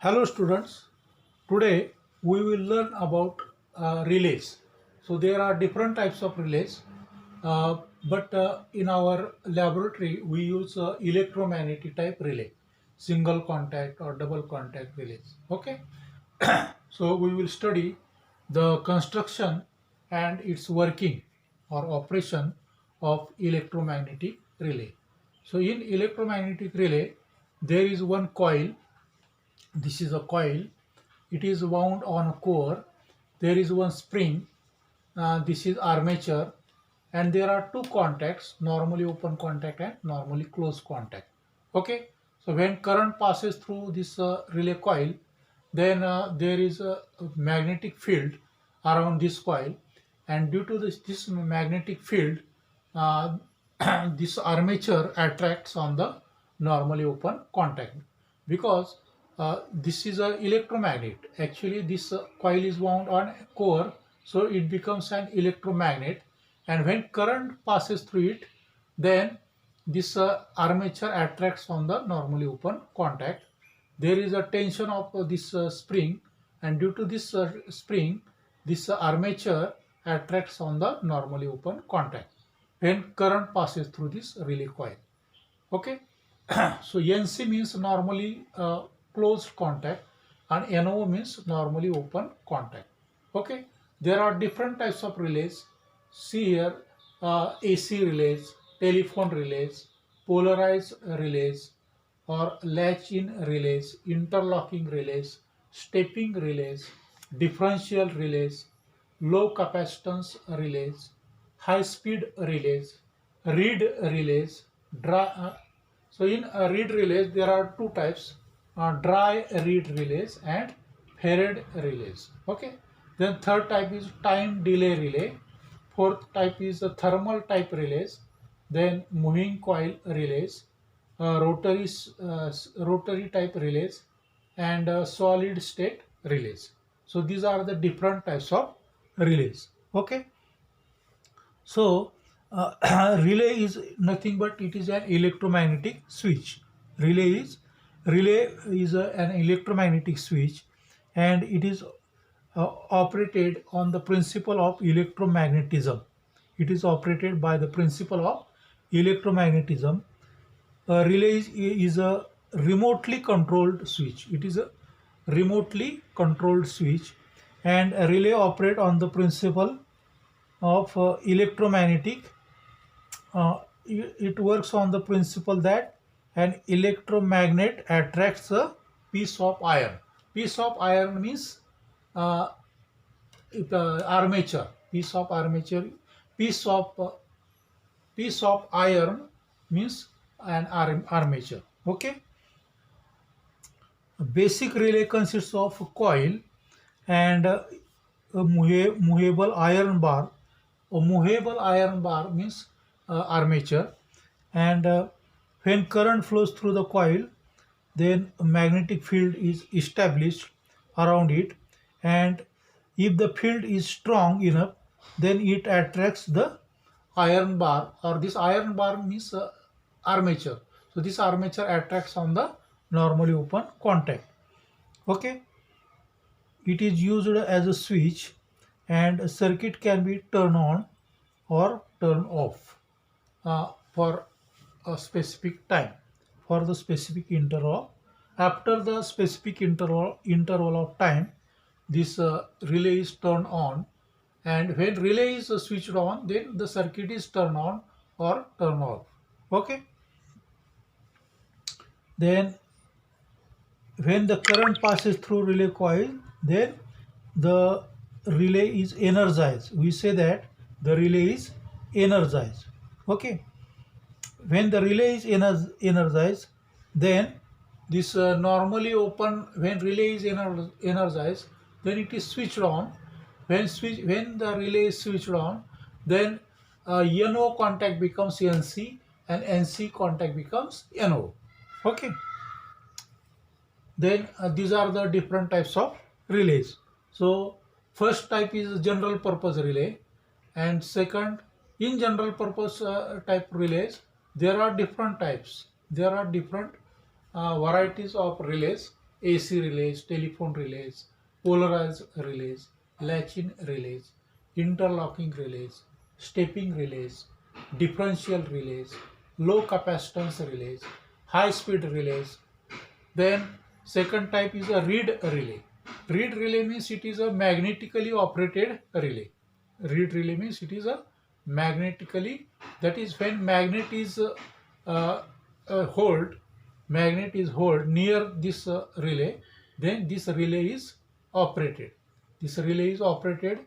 Hello students, today we will learn about relays. So there are different types of relays, but in our laboratory we use electromagnetic type relay, single contact or double contact relays. Okay, so we will study the construction and its working or operation of electromagnetic relay. So in electromagnetic relay there is one coil. This is a coil. It is wound on a core. There is one spring. This is armature, and there are two contacts, normally open contact and normally closed contact. Okay, so when current passes through this relay coil, then there is a magnetic field around this coil, and due to this magnetic field, uh, this armature attracts on the normally open contact, because this is a electromagnet. Actually this coil is wound on core, so it becomes an electromagnet, and when current passes through it, then this armature attracts on the normally open contact. There is a tension of this spring, and due to this spring, this armature attracts on the normally open contact when current passes through this relay coil. Okay, so NC means normally closed contact, and NO means normally open contact. Okay, there are different types of relays. See here, AC relays, telephone relays, polarized relays, or latch-in relays, interlocking relays, stepping relays, differential relays, low capacitance relays, high speed relays, reed relays, so in reed relays there are two types, dry reed relays and Farad relays. Okay. Then third type is time delay relay. Fourth type is the thermal type relays. Then moving coil relays, rotary type relays, and solid state relays. So these are the different types of relays. Okay. So, relay is nothing but it is an electromagnetic switch. Relay is an electromagnetic switch, and it is operated on the principle of electromagnetism. It is operated by the principle of electromagnetism. A relay is a remotely controlled switch. It is a remotely controlled switch, and a relay operate on the principle of electromagnetic. It works on the principle that an electromagnet attracts a piece of iron. Piece of iron means uh, armature. Piece of armature. Piece of uh, piece of iron means an armature. Okay. A basic relay consists of a coil and a movable iron bar. A movable iron bar means armature, and when current flows through the coil, then a magnetic field is established around it, and if the field is strong enough, then it attracts the iron bar, or this iron bar means armature. So this armature attracts on the normally open contact. Okay, it is used as a switch, and a circuit can be turned on or turned off for a specific time, for the specific interval. After the specific interval of time, this relay is turned on, and when relay is switched on, then the circuit is turned on or turned off. Okay. Then when the current passes through relay coil, then the relay is energized. We say that the relay is energized. Okay. When the relay is energized, then this normally open, when relay is energized, then it is switched on. When the relay is switched on, then NO contact becomes NC, and NC contact becomes NO. Okay. Then these are the different types of relays. So first type is general purpose relay, and second, in general purpose type relays there are different types. There are different varieties of relays. AC relays, telephone relays, polarized relays, latch-in relays, interlocking relays, stepping relays, differential relays, low capacitance relays, high speed relays. Then second type is a reed relay. Reed relay means it is a magnetically operated relay. Reed relay means it is a magnetically, that is when uh, hold magnet is hold near this relay, then this relay is operated. This relay is operated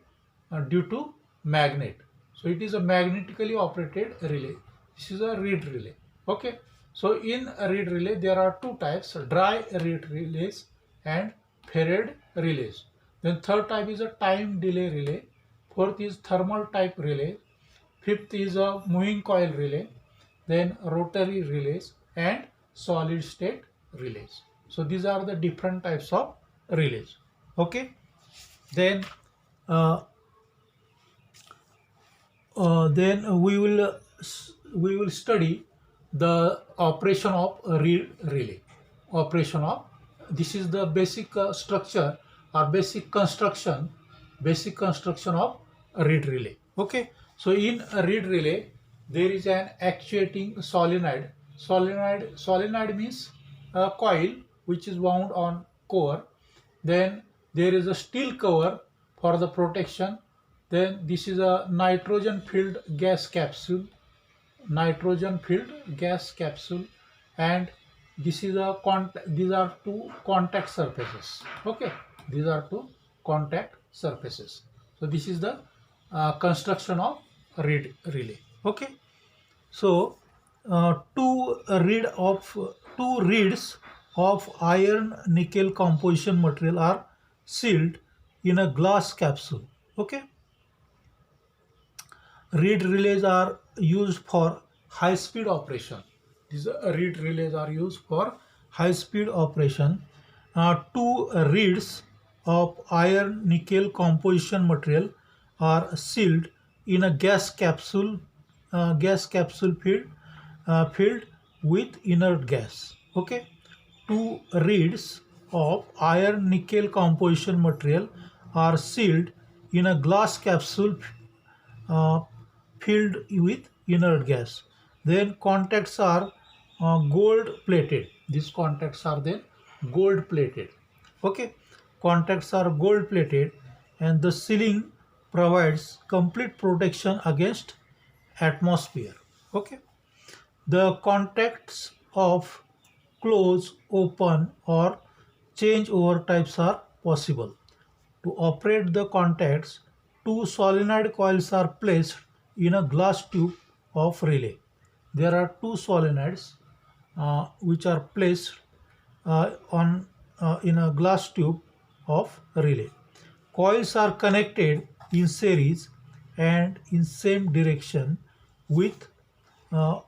due to magnet. So it is a magnetically operated relay. This is a reed relay. Okay. So in a reed relay there are two types: dry reed relays and ferrite relays. Then third type is a time delay relay. Fourth is thermal type relay. Fifth is a moving coil relay. Then rotary relays and solid state relays. So these are the different types of relays. Okay. Then uh, we will study the operation of a relay. Operation of, this is the basic structure or basic construction of a reed relay. Okay. So in a reed relay there is an actuating solenoid. Solenoid means a coil which is wound on core. Then there is a steel cover for the protection. Then this is a nitrogen filled gas capsule. Nitrogen filled gas capsule. And this is a these are two contact surfaces. Okay, these are two contact surfaces. So this is the construction of reed relay. Okay. So two reeds of iron nickel composition material are sealed in a glass capsule. Okay. Reed relays are used for high speed operation. These reed relays are used for high speed operation. Two reeds of iron nickel composition material are sealed in a gas capsule filled with inert gas. Okay. Two reeds of iron nickel composition material are sealed in a glass capsule uh, filled with inert gas. Then contacts are gold plated. These contacts are then gold plated. Okay. Contacts are gold plated and the sealing provides complete protection against atmosphere. Okay. The contacts of close, open or change over types are possible. To operate the contacts, two solenoid coils are placed in a glass tube of relay. There are two solenoids which are placed on in a glass tube of relay. Coils are connected in series and in same direction with uh,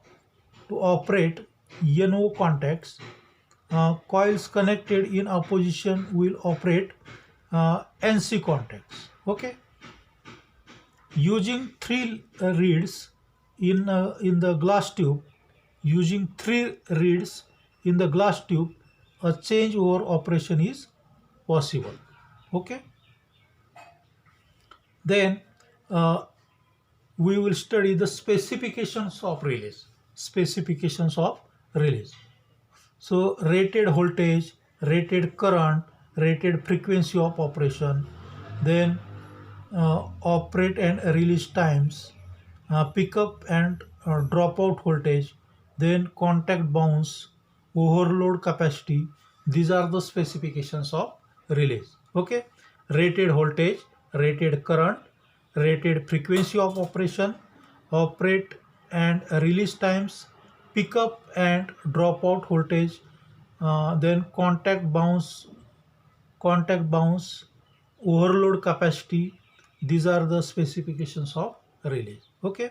to operate NO contacts. Coils connected in opposition will operate NC contacts. Okay. Using three reeds in the glass tube, using three reeds in the glass tube, a changeover operation is possible. Okay. Then uh, we will study the specifications of relays. Specifications of relays. So rated voltage, rated current, rated frequency of operation, then operate and release times, pickup and dropout voltage, then contact bounce, overload capacity. These are the specifications of relays. Okay. Rated voltage, rated current, rated frequency of operation, operate and release times, pickup and dropout voltage, then contact bounce, overload capacity. These are the specifications of relays. Okay.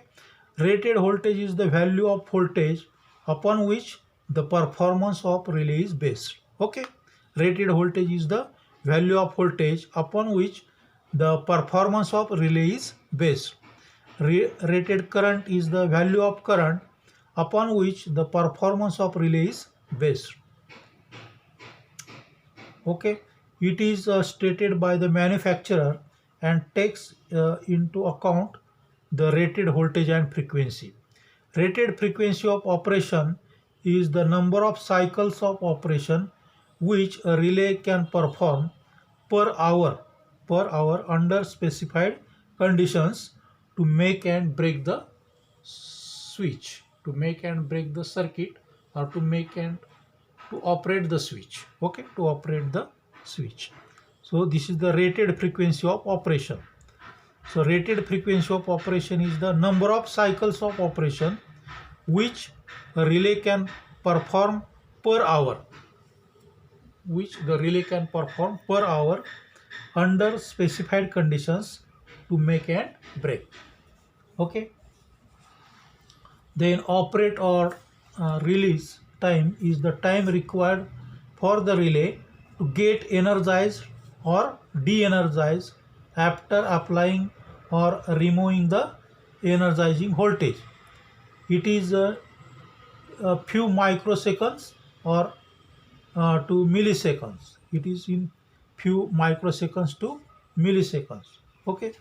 Rated voltage is the value of voltage upon which the performance of relay is based. Okay. Rated voltage is the value of voltage upon which the performance of relay is based. Rated current is the value of current upon which the performance of relay is based. Okay, it is stated by the manufacturer and takes into account the rated voltage and frequency. Rated frequency of operation is the number of cycles of operation which a relay can perform per hour under specified conditions to make and break the switch, to make and break the circuit, or to make and to operate the switch. Okay, to operate the switch. So this is the rated frequency of operation. So rated frequency of operation is the number of cycles of operation which a relay can perform per hour, which the relay can perform per hour under specified conditions to make and break. Okay, then operate or release time is the time required for the relay to get energized or de-energized after applying or removing the energizing voltage. It is a few microseconds or to milliseconds. It is in few microseconds to milliseconds. Okay,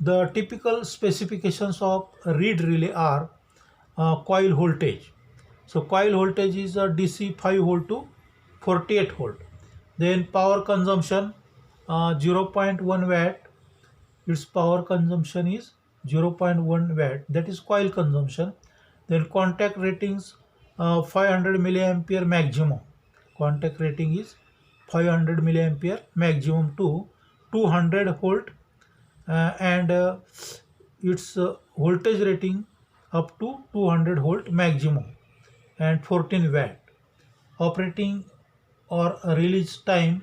the typical specifications of a reed relay are coil voltage. So coil voltage is a DC 5 volt to 48 volt. Then power consumption 0.1 watt. Its power consumption is 0.1 watt. That is coil consumption. Then contact ratings 500 milliampere maximum. Contact rating is 500 milliampere maximum to 200 volt and its voltage rating up to 200 volt maximum and 14 watt. Operating or release time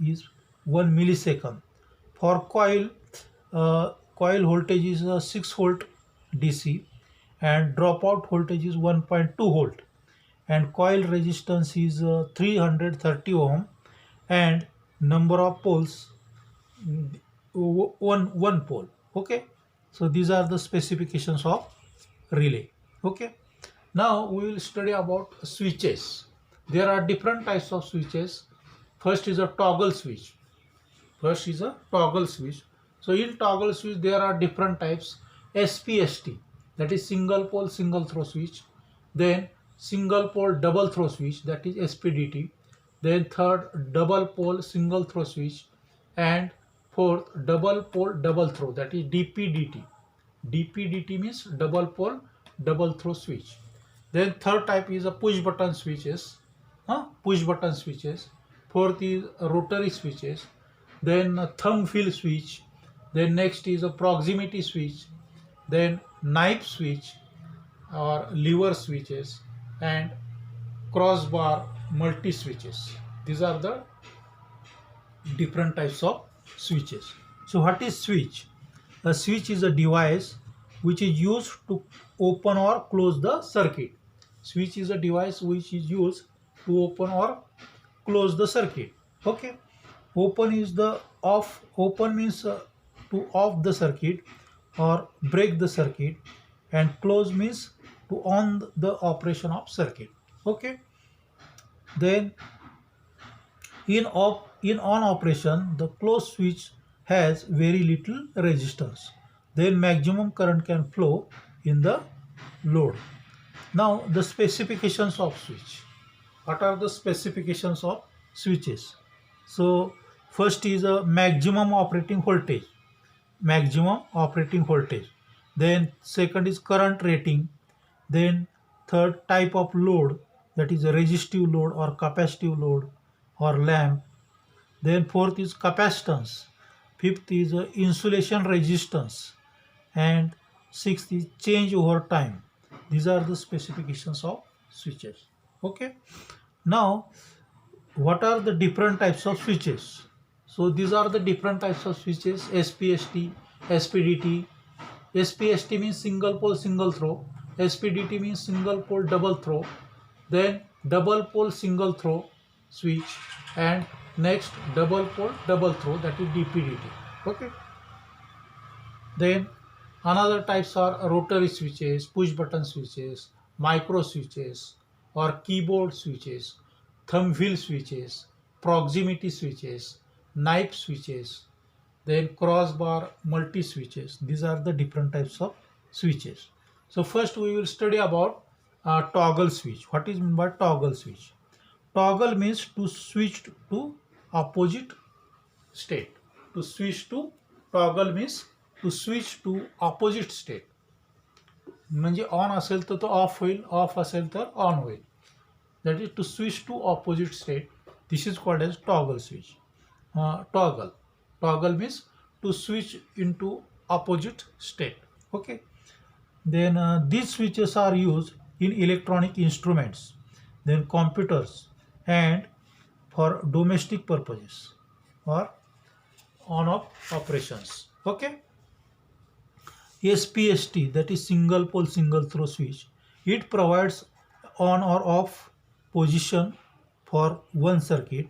is 1 millisecond. For coil voltage is 6 volt DC and dropout voltage is 1.2 volt and coil resistance is 330 ohm and number of poles one pole. Okay, so these are the specifications of relay. Okay, now we will study about switches. There are different types of switches. First is a toggle switch. So in toggle switch there are different types. SPST, that is single pole single throw switch. Then single pole double throw switch, that is SPDT. Then third, double pole single throw switch, and fourth, double pole double throw, that is DPDT. DPDT means double pole double throw switch. Then third type is a push button switches. Fourth is rotary switches. Then a thumb fill switch. Then next is a proximity switch. Then knife switch or lever switches, and crossbar multi switches. These are the different types of switches. So what is switch? A switch is a device which is used to open or close the circuit. Switch is a device which is used to open or close the circuit. Okay, open is the off. Open means to off the circuit or break the circuit, and close means to on the operation of circuit. Okay, then in on operation the closed switch has very little resistance. Then maximum current can flow in the load. Now the specifications of switch. What are the specifications of switches? So first is a maximum operating voltage. Then second is current rating. Then third, type of load, that is a resistive load or capacitive load or lamp. Then fourth is capacitance. Fifth is insulation resistance, and sixth is change over time. These are the specifications of switches. Okay, now what are the different types of switches? So these are the different types of switches: SPST, SPDT. SPST means single pole single throw. SPDT means single pole double throw. Then double pole single throw switch, and next double pole double throw, that is DPDT. Okay, then another types are rotary switches, push button switches, micro switches or keyboard switches. thumb wheel switches, proximity switches, knife switches, then crossbar multi switches. These are the different types of switches. So first we will study about toggle switch. What is meant by toggle switch? Toggle means to switch to opposite state. To switch to toggle means to switch to opposite state. म्हणजे on असेल तर तो of होईल, of असेल तर on होईल. That is to switch to opposite state. This is called as toggle switch. Toggle. Toggle means to switch into opposite state. Okay. Then these switches are used in electronic instruments, then computers, and for domestic purposes or on-off operations. Okay. SPST, that is single pole single throw switch. It provides on or off position for one circuit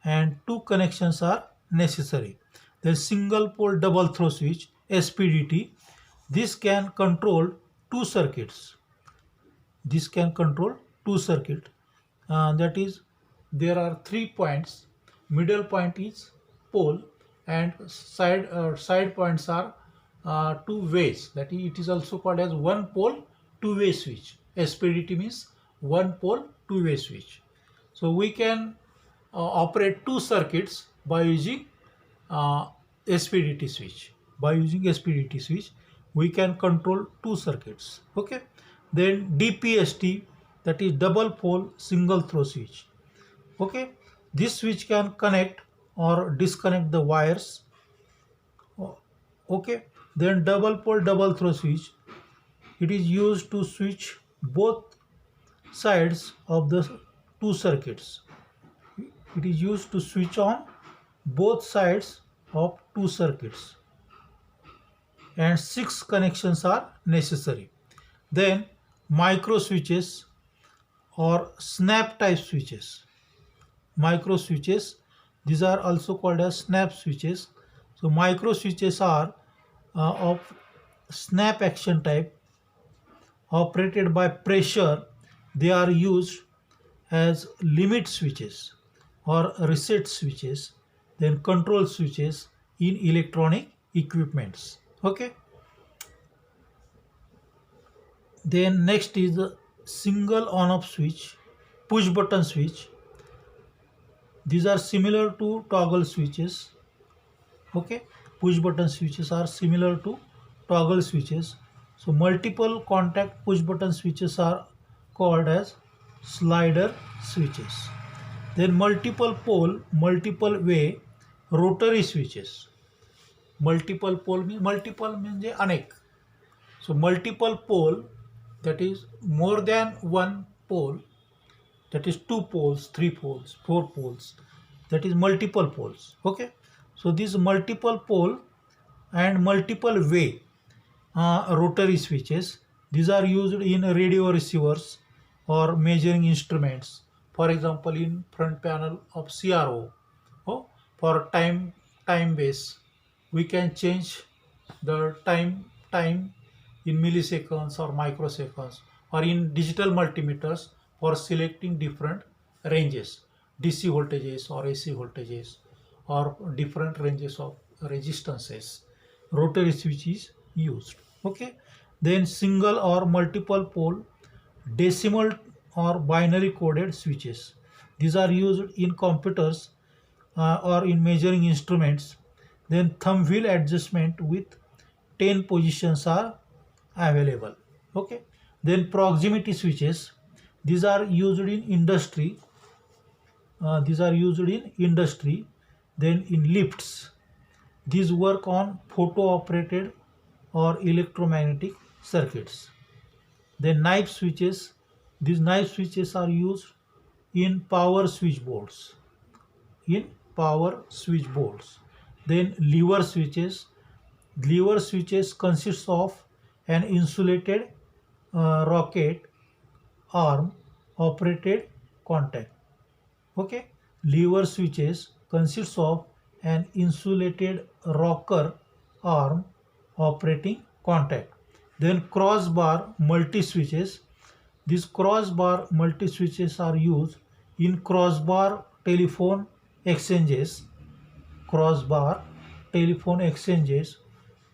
and two connections are necessary. The single pole double throw switch SPDT, this can control two circuits. This can control two circuits. That is, there are 3 points. Middle point is pole and side points are two ways. That is, it is also called as one pole two-way switch. SPDT means one pole two-way switch. So we can operate two circuits by using SPDT switch. By using SPDT switch, we can control two circuits. Okay. Then DPST, that is double pole single throw switch. Okay. This switch can connect or disconnect the wires. Okay. Then double pole double throw switch, it is used to switch both sides of the two circuits. It is used to switch on both sides of two circuits and 6 connections are necessary. Then micro switches or snap type switches. Micro switches, these are also called as snap switches. So micro switches are of snap action type, operated by pressure. They are used as limit switches or reset switches, then control switches in electronic equipments. Okay. Then next is the single on off switch, push button switch. These are similar to toggle switches. Okay. Push button switches are similar to toggle switches. So multiple contact push button switches are called as slider switches. Then multiple pole, multiple way rotary switches. Multiple pole means multiple means अनेक. So multiple pole, that is more than one pole, that is 2 poles, 3 poles, 4 poles, that is multiple poles. Okay. So these multiple pole and multiple way rotary switches, these are used in radio receivers or measuring instruments. For example, in front panel of CRO, for time base, we can change the time in milliseconds or microseconds, or in digital multimeters for selecting different ranges, DC voltages or AC voltages, or different ranges of resistances. Rotary switch is used. Okay. Then single or multiple pole decimal or binary coded switches. These are used in computers or in measuring instruments. Then thumb wheel adjustment with 10 positions are available. Okay. Then proximity switches. These are used in industry. Then in lifts. These work on photo operated or electromagnetic circuits. Then knife switches. These knife switches are used in power switchboards. Then lever switches. Lever switches consists of an insulated rocket arm operated contact. Okay. Lever switches consists of an insulated rocker arm operating contact. Then crossbar multi switches. These crossbar multi switches are used In crossbar telephone exchanges, crossbar telephone exchanges,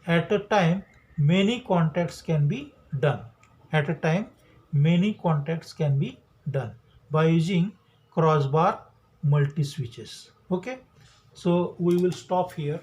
at a time many contacts can be done. At a time many contacts can be done by using crossbar multi switches. Okay, so we will stop here.